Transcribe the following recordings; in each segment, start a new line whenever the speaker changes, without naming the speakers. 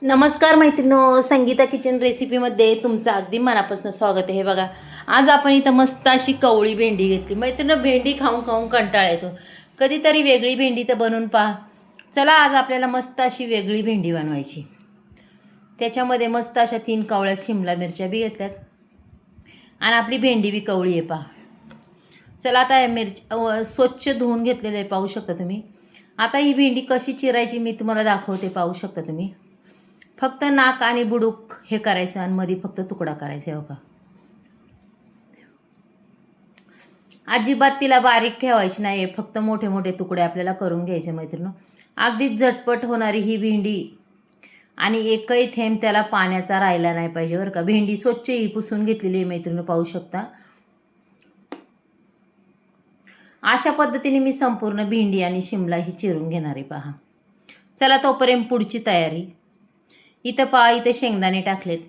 नमस्कार मैत्रिणो, संगीता किचन रेसिपीमध्ये तुमचं अगदी मनापासून स्वागत आहे. हे बघा, आज आपण इथं मस्त अशी कवळी भेंडी घेतली. मैत्रिणो, भेंडी खाऊन खाऊन कंटाळा येतो. कधीतरी वेगळी भेंडी तर बनवून पहा. चला, आज आपल्याला मस्त अशी वेगळी भेंडी बनवायची. त्याच्यामध्ये मस्त अशा 3 कवळ्या शिमला मिरच्या बी घेतल्यात आणि आपली भेंडी बी कवळी आहे पहा. चला, आता स्वच्छ धुवून घेतलेलं आहे, पाहू शकता तुम्ही. आता ही भेंडी कशी चिरायची मी तुम्हाला दाखवते, पाहू शकता तुम्ही. फक्त नाक आणि बुडूक हे करायचं आणि मध्ये फक्त तुकडा करायचा हो का. अजिबात तिला बारीक ठेवायची नाही, फक्त मोठे मोठे तुकडे आपल्याला करून घ्यायचे मैत्रिणी. अगदीच झटपट होणारी ही भेंडी आणि एकही थेंब त्याला पाण्याचा राहिला नाही पाहिजे बरं का. भेंडी स्वच्छ ही पुसून घेतलेली आहे मैत्रिणी, पाहू शकता. अशा पद्धतीने मी संपूर्ण भेंडी आणि शिमला ही चिरून घेणार आहे पहा. चला, तोपर्यंत पुढची तयारी. इथं पहा, इथं शेंगदाणे टाकलेत.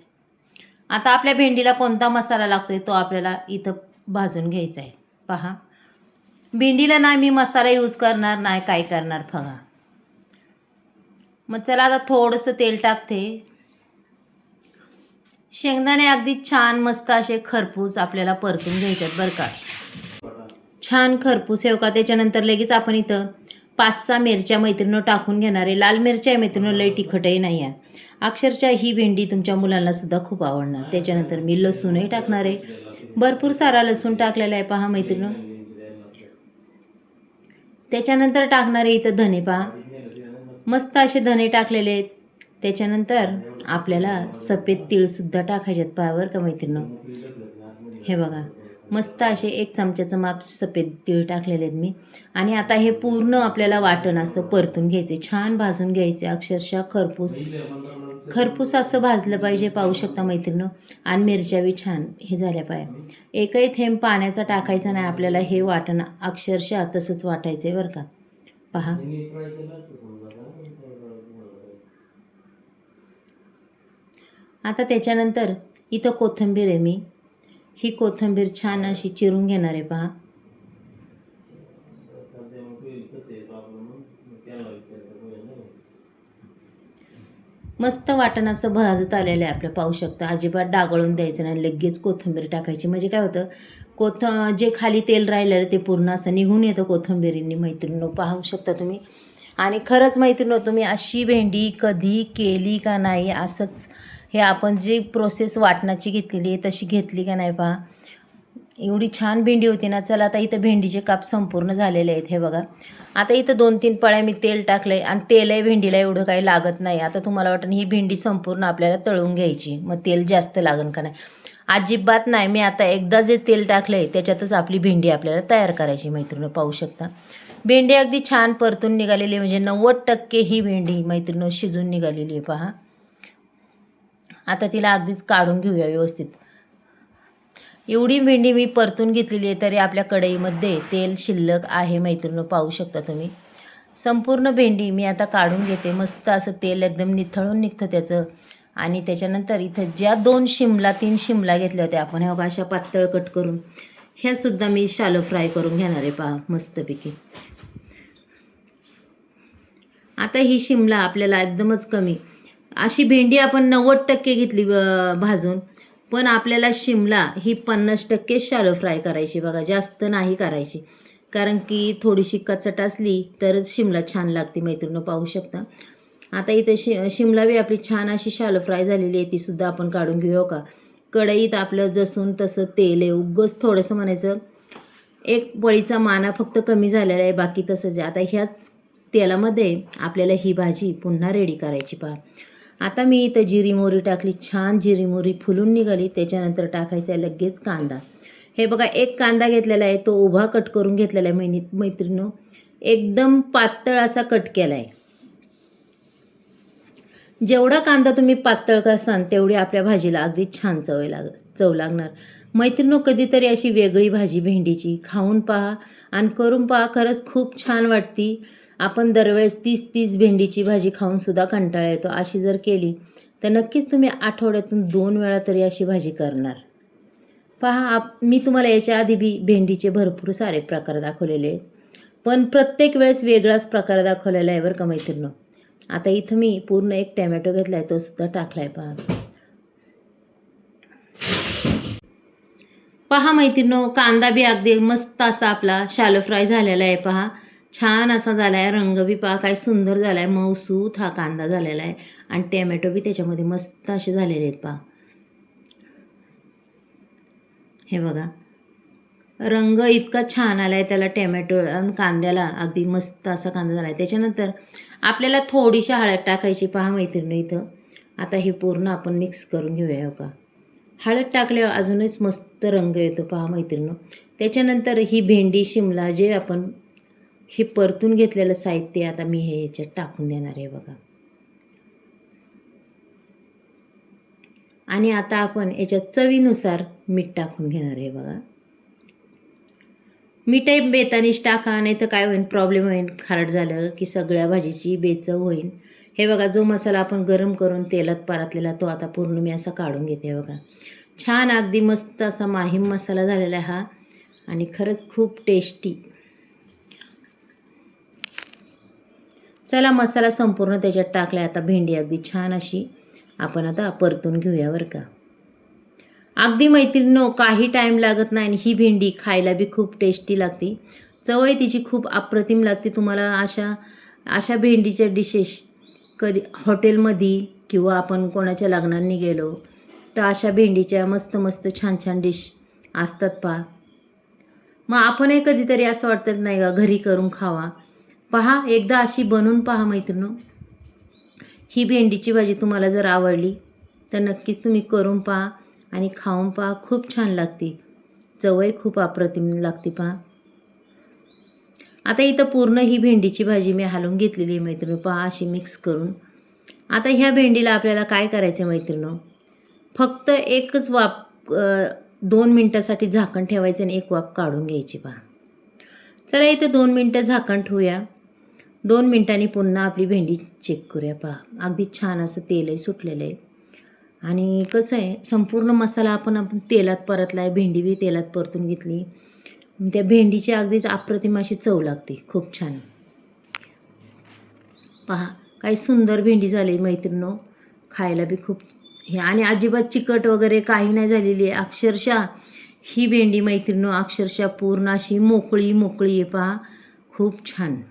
आता आपल्या भेंडीला कोणता मसाला लागतोय तो आपल्याला इथं भाजून घ्यायचा आहे पहा. भेंडीला नाही मी मसाला यूज करणार, नाही काय करणार बघा. मग चला, आता थोडंसं तेल टाकते. शेंगदाणे अगदी छान मस्त असे खरपूस आपल्याला परतून घ्यायच्यात बरं का. छान खरपूस आहे का. त्याच्यानंतर लगेच आपण इथं 5-6 मिरच्या मैत्रिणी टाकून घेणार आहे. लाल मिरच्या आहे मैत्रिणी, लई तिखटही नाही आहे. अक्षरशः ही भेंडी तुमच्या मुलांना सुद्धा खूप आवडणार. त्याच्यानंतर मी लसूणही टाकणार आहे. भरपूर सारा लसूण टाकलेला आहे पहा मैत्रिणी. त्याच्यानंतर टाकणार आहे इथं धने पहा. मस्त असे धने टाकलेले आहेत. त्याच्यानंतर आपल्याला सफेद तीळसुद्धा टाकायचे आहेत पहा बरं का मैत्रिणी. हे बघा, मस्त असे 1 चमच्याचं माप सफेद तीळ टाकलेले आहेत मी. आणि आता हे पूर्ण आपल्याला वाटण असं परतून घ्यायचे, छान भाजून घ्यायचे. अक्षरशः खरपूस असं भाजलं पाहिजे, पाहू शकता मैत्रिणी. आणि मिरच्या बी छान हे झाल्या पाहिजे. एकही थेंब पाण्याचा टाकायचा नाही आपल्याला. हे वाटण अक्षरशः तसंच वाटायचं आहे बरं का पहा. आता त्याच्यानंतर इथं कोथिंबीर आहे मी. ही कोथिंबीर छान अशी चिरून घेणार आहे पहा. मस्त वाटण असं भाजत आलेलं आहे आपलं, पाहू शकता. अजिबात डागळून द्यायचं नाही, लगेच कोथिंबीर टाकायची. म्हणजे काय होतं, जे खाली तेल राहिलेलं ते पूर्ण असं निघून येतं कोथिंबीरींनी मैत्रिणी, पाहू शकता तुम्ही. आणि खरंच मैत्रिणी, तुम्ही अशी भेंडी कधी केली का नाही? असंच हे आपण जी प्रोसेस वाटणाची घेतलेली आहे तशी घेतली का नाही पहा. एवढी छान भेंडी होती ना. चला, आता इथं भेंडीचे काप संपूर्ण झालेले आहेत हे बघा. आता इथं 2-3 पळ्या मी तेल टाकलं आहे आणि तेलही भेंडीला एवढं काही लागत नाही. आता तुम्हाला वाटतं ही भेंडी संपूर्ण आपल्याला तळून घ्यायची, मग तेल जास्त लागेल का नाही? अजिबात नाही. मी आता एकदा जे तेल टाकलं आहे त्याच्यातच आपली भेंडी आपल्याला तयार करायची मैत्रिणी, पाहू शकता. भेंडी अगदी छान परतून निघालेली आहे, म्हणजे 90% ही भेंडी मैत्रिणी शिजून निघालेली आहे पहा. आता तिला अगदीच काढून घेऊया व्यवस्थित. एवढी भेंडी मी परतून घेतलेली आहे तरी आपल्या कढईमध्ये तेल शिल्लक आहे मैत्रिणी, पाहू शकता तुम्ही. संपूर्ण भेंडी मी आता काढून घेते. मस्त असं तेल एकदम निथळून निघतं त्याचं. आणि त्याच्यानंतर इथं ज्या 3 शिमला घेतल्या होत्या आपण, ह्या अशा पातळ कट करून, ह्यासुद्धा मी शालो फ्राय करून घेणार आहे पहा मस्तपैकी. आता ही शिमला आपल्याला एकदमच कमी, अशी भेंडी आपण 90% घेतली भाजून, पण आपल्याला शिमला ही 50% शालो फ्राय करायची बघा, जास्त नाही करायची. कारण की थोडीशी कचट असली तरच शिमला छान लागते मैत्रिणी, पाहू शकता. आता इथे शिमला बी आपली छान अशी शालो फ्राय झालेली आहे, तीसुद्धा आपण काढून घेऊ का. कढईत आपलं जसून तसं तेल आहे, उगाच थोडंसं म्हणायचं 1 पळीचा माना फक्त कमी झालेला आहे, बाकी तसंच आहे. आता ह्याच तेलामध्ये आपल्याला ही भाजी पुन्हा रेडी करायची पहा. आता मी इथं जिरी मोहरी टाकली, छान जिरी मोहरी फुलून निघाली. त्याच्यानंतर टाकायचा आहे लगेच कांदा. हे बघा, 1 कांदा घेतलेला आहे, तो उभा कट करून घेतलेला आहे मैत्रिणी. एकदम पातळ असा कट केला आहे. जेवढा कांदा तुम्ही पातळ करसाल तेवढी आपल्या भाजीला अगदी छान चव लागणार मैत्रिणी. कधीतरी अशी वेगळी भाजी भेंडीची खाऊन पहा आणि करून पहा, खरंच खूप छान वाटती. आपण दरवेळेस 30 भेंडीची भाजी खाऊन सुद्धा कंटाळा येतो. अशी जर केली तर नक्कीच तुम्ही आठवड्यातून 2 वेळा तरी अशी भाजी करणार पहा. मी तुम्हाला याच्या आधी बी भेंडीचे भरपूर सारे प्रकार दाखवलेले आहेत, पण प्रत्येक वेळेस वेगळाच प्रकार दाखवलेला आहे बरं का मैत्रिणी. आता इथं मी पूर्ण एक टॅमॅटो घेतला आहे, तो सुद्धा टाकला आहे पहा. पहा मैत्रिणींनो, कांदा बी अगदी मस्त असा आपला शॅलो फ्राय झालेला आहे पहा. छान असा झाला आहे, रंग बी पहा काय सुंदर झाला आहे, मऊसूत हा कांदा झालेला आहे आणि टॅमॅटो बी त्याच्यामध्ये मस्त असे झालेले आहेत पहा. हे बघा, रंग इतका छान आला आहे त्याला, टॅमॅटो आणि कांद्याला अगदी मस्त असा कांदा झाला आहे. त्याच्यानंतर आपल्याला थोडीशी हळद टाकायची पहा मैत्रिणी इथं. आता हे पूर्ण आपण मिक्स करून घेऊया. हो का, हळद टाकल्यावर अजूनच मस्त रंग येतो पहा मैत्रिणी. त्याच्यानंतर ही भेंडी शिमला जे आपण हे परतून घेतलेलं साहित्य आता मी हे याच्यात टाकून देणार आहे बघा. आणि आता आपण याच्यात चवीनुसार मीठ टाकून घेणार आहे बघा. मीठही बेतानीच टाका, नाही तर काय होईल, प्रॉब्लेम होईल, खारट झालं की सगळ्या भाजीची बेचव होईल. हे बघा, जो मसाला आपण गरम करून तेलात परतलेला तो आता पूर्ण मी असा काढून घेते बघा. छान अगदी मस्त असा माहीम मसाला झालेला आहे हा आणि खरंच खूप टेस्टी. चला, मसाला संपूर्ण त्याच्यात टाकला. आता भेंडी अगदी छान अशी आपण आता परतून घेऊया बरं का. अगदी मैत्रिणींनो, काही टाईम लागत नाही आणि ही भेंडी खायला बी खूप टेस्टी लागते. चवही तिची खूप अप्रतिम लागते. तुम्हाला अशा भेंडीच्या डिशेस कधी हॉटेलमध्ये किंवा आपण कोणाच्या लग्नांनी गेलो तर अशा भेंडीच्या मस्त मस्त छान छान डिश असतात पहा. मग आपणही कधीतरी असं वाटतं नाही का घरी करून खावा. पहा, एकदा अशी बनवून पहा मैत्रिणींनो. ही भेंडीची भाजी तुम्हाला जर आवडली तर नक्कीच तुम्ही करून पहा आणि खाऊन पहा. खूप छान लागते, चवही खूप अप्रतिम लागते पहा. आता इथं पूर्ण ही भेंडीची भाजी मी हलवून घेतलेली आहे मैत्रिणी पहा, अशी मिक्स करून. आता ह्या भेंडीला आपल्याला काय करायचं मैत्रिणींनो, फक्त एकच वाफ 2 मिनटासाठी झाकण ठेवायचं आणि एक वाफ काढून घ्यायची पहा. चला, इथं 2 मिनटं झाकण ठेवूया. 2 मिनटांनी पुन्हा आपली भेंडी चेक करूया पहा. अगदी छान असं तेलही सुटलेलं आहे आणि कसं आहे, संपूर्ण मसाला आपण तेलात परतला आहे, भेंडी बी तेलात परतून घेतली. त्या भेंडीची अगदीच अप्रतिम अशी चव लागते, खूप छान. पहा, काही सुंदर भेंडी झाली मैत्रिणींनो, खायला बी खूप हे आणि अजिबात चिकट वगैरे काही नाही झालेली आहे. अक्षरशः ही भेंडी मैत्रिणींनो अक्षरशः पूर्ण अशी मोकळी मोकळी आहे पहा, खूप छान.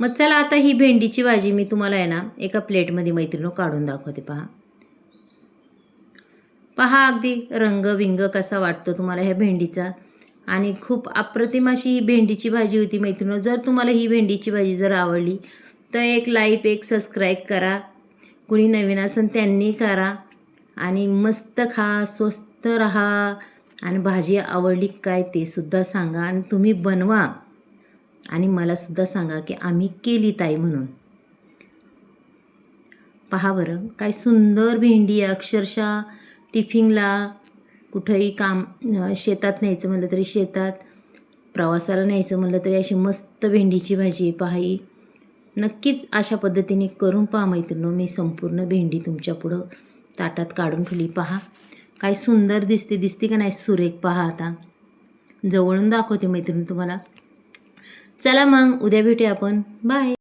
मग चला, आता ही भेंडीची भाजी मी तुम्हाला आहे ना एका प्लेटमध्ये मैत्रिणींनो काढून दाखवते पहा. पहा, अगदी रंगबिंग कसा वाटतो तुम्हाला ह्या भेंडीचा आणि खूप अप्रतिम अशी ही भेंडीची भाजी होती मैत्रिणींनो. जर तुम्हाला ही भेंडीची भाजी जर आवडली तर एक लाईक, एक सबस्क्राईब करा. कुणी नवीन असेल त्यांनी करा आणि मस्त खा, स्वस्त राहा आणि भाजी आवडली काय ते सुद्धा सांगा आणि तुम्ही बनवा आणि मलासुद्धा सांगा की आम्ही केली ताई म्हणून. पहा बरं, काय सुंदर भेंडी आहे. अक्षरशः टिफिनला कुठंही शेतात न्यायचं म्हटलं तरी शेतात, प्रवासाला न्यायचं म्हटलं तरी अशी मस्त भेंडीची भाजी आहे पहा ही. नक्कीच अशा पद्धतीने करून पहा मैत्रिणींनो. मी संपूर्ण भेंडी तुमच्या पुढं ताटात काढून ठेवली. पहा, काय सुंदर दिसते का नाही सुरेख. पहा, आता जवळून दाखवते मैत्रिणी तुम्हाला. चला मग, उद्या भेटूया आपण. बाय.